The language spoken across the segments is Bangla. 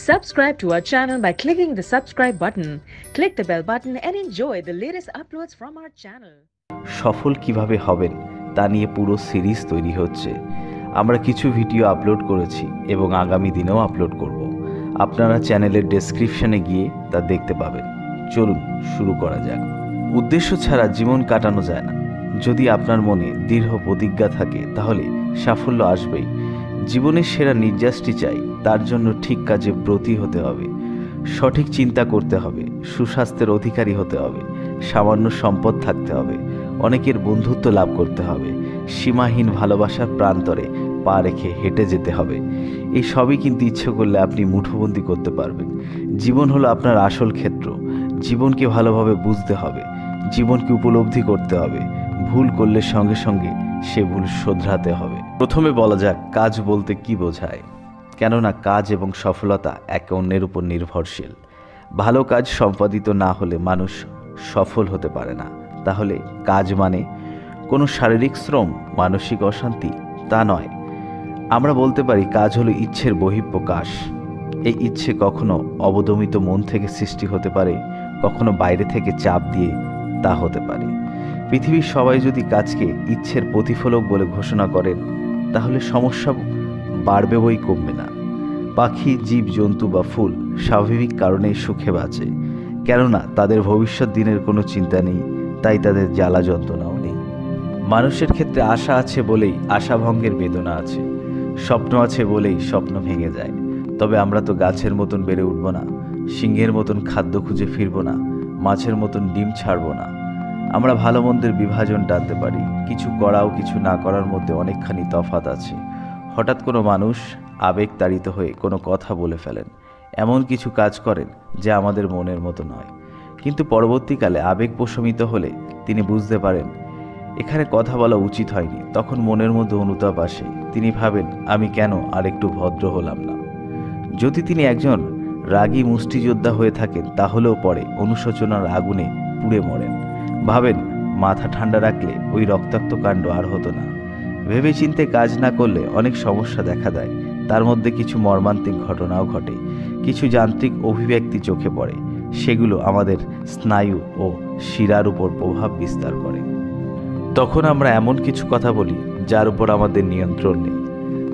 Subscribe to our channel by clicking the subscribe button. Click the bell button and enjoy the latest uploads from our channel. সফল কিভাবে হবেন তা নিয়ে পুরো সিরিজ তৈরি হচ্ছে। আমরা কিছু ভিডিও আপলোড করেছি এবং আগামী দিনেও আপলোড করব। আপনারা চ্যানেলের ডেসক্রিপশনে গিয়ে তা দেখতে পাবেন। চলুন শুরু করা যাক। উদ্দেশ্য ছাড়া জীবন কাটানো যায় না। যদি আপনার মনে দৃঢ় প্রতিজ্ঞা থাকে তাহলে সাফল্য আসবেই। জীবনের সেরা নির্যাসটি চাই, তার জন্য ঠিক কাজে ব্রতী হতে হবে, সঠিক চিন্তা করতে হবে, সুস্বাস্থ্যের অধিকারী হতে হবে, সামান্য সম্পদ থাকতে হবে, অনেকের বন্ধুত্ব লাভ করতে হবে, সীমাহীন ভালোবাসার প্রান্তরে পা রেখে হেঁটে যেতে হবে। এই সবই কিন্তু ইচ্ছে করলে আপনি মুঠোবন্দি করতে পারবেন। জীবন হলো আপনার আসল ক্ষেত্র। জীবনকে ভালোভাবে বুঝতে হবে, জীবনকে উপলব্ধি করতে হবে। ভুল করলে সঙ্গে সঙ্গে সে ভুল শোধরাতে হবে। প্রথমে বলা যাক কাজ বলতে কি বোঝায়। কেননা কাজ এবং সফলতা একে অন্যের উপর নির্ভরশীল। ভালো কাজ সম্পাদিত না হলে মানুষ সফল হতে পারে না। তাহলে কাজ মানে কোনো শারীরিক শ্রম, মানসিক অশান্তি তা নয়। আমরা বলতে পারি কাজ হলো ইচ্ছের বহিঃপ্রকাশ। এই ইচ্ছে কখনো অবদমিত মন থেকে সৃষ্টি হতে পারে, কখনো বাইরে থেকে চাপ দিয়ে তা হতে পারে। পৃথিবীর সবাই যদি কাজকে ইচ্ছের প্রতিফলক বলে ঘোষণা করেন তাহলে সমস্যা বাড়বে বই কমবে না। পাখি, জীব জন্তু বা ফুল স্বাভাবিক কারণেই সুখে বাঁচে, কেননা তাদের ভবিষ্যৎ দিনের কোনো চিন্তা নেই, তাই তাদের জ্বালা যন্ত্রণাও নেই। মানুষের ক্ষেত্রে আশা আছে বলেই আশাভঙ্গের বেদনা আছে, স্বপ্ন আছে বলেই স্বপ্ন ভেঙে যায়। তবে আমরা তো গাছের মতন বেড়ে উঠব না, সিংহের মতন খাদ্য খুঁজে ফিরব না, মাছের মতন ডিম ছাড়ব না। আমরা ভালো মন্দের বিভাজন টানতে পারি, কিছু করা ও কিছু না করার মধ্যে অনেকখানি তফাৎ আছে। হঠাৎ কোনো মানুষ আবেগ তাড়িত হয়ে কোনো কথা বলে ফেলেন, এমন কিছু কাজ করেন যা আমাদের মনের মতো নয়, কিন্তু পরবর্তীকালে আবেগ প্রশমিত হলে তিনি বুঝতে পারেন এখানে কথা বলা উচিত হয়নি। তখন মনের মধ্যে অনুতাপ আসে, তিনি ভাবেন আমি কেন আর একটু ভদ্র হলাম না। যদি তিনি একজন রাগী মুষ্টিযোদ্ধা হয়ে থাকেন তাহলেও পরে অনুশোচনার আগুনে পুড়ে মরেন। ভাবেন মাথা ঠান্ডা রাখলে ওই রক্তাক্ত কাণ্ড আর হতো না। ভেবেচিন্তে কাজ না করলে অনেক সমস্যা দেখা দেয়, তার মধ্যে কিছু মর্মান্তিক ঘটনাও ঘটে, কিছু যান্ত্রিক অভিব্যক্তি চোখে পড়ে, সেগুলো আমাদের স্নায়ু ও শিরার উপর প্রভাব বিস্তার করে। তখন আমরা এমন কিছু কথা বলি যার উপর আমাদের নিয়ন্ত্রণ নেই।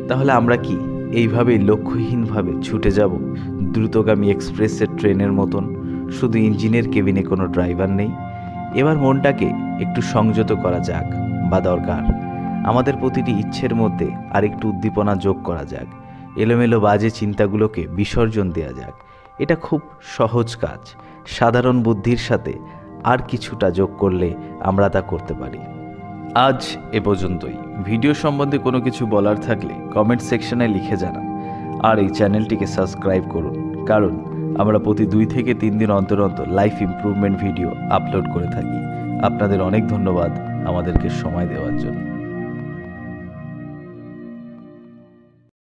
তাহলে আমরা কি এইভাবেই লক্ষ্যহীনভাবে ছুটে যাব দ্রুতগামী এক্সপ্রেসের ট্রেনের মতন? শুধু ইঞ্জিনের কেবিনে কোনো ড্রাইভার নেই। এবার মনটাকে একটু সংযত করা যাক, বা দরকার আমাদের প্রতিটি ইচ্ছের মধ্যে আরেকটু উদ্দীপনা যোগ করা যাক। এলোমেলো বাজে চিন্তাগুলোকে বিসর্জন দেওয়া যাক। এটা খুব সহজ কাজ। সাধারণ বুদ্ধির সাথে আর কিছুটা যোগ করলে আমরা তা করতে পারি। আজ এ পর্যন্তই। ভিডিও সম্বন্ধে কোনো কিছু বলার থাকলে কমেন্ট সেকশনে লিখে জানান। আর এই চ্যানেলটিকে সাবস্ক্রাইব করুন, কারণ আমরা প্রতি 2 থেকে 3 দিন অন্তর অন্তর লাইফ ইমপ্রুভমেন্ট ভিডিও আপলোড করে থাকি। আপনাদের অনেক ধন্যবাদ আমাদেরকে সময় দেওয়ার জন্য।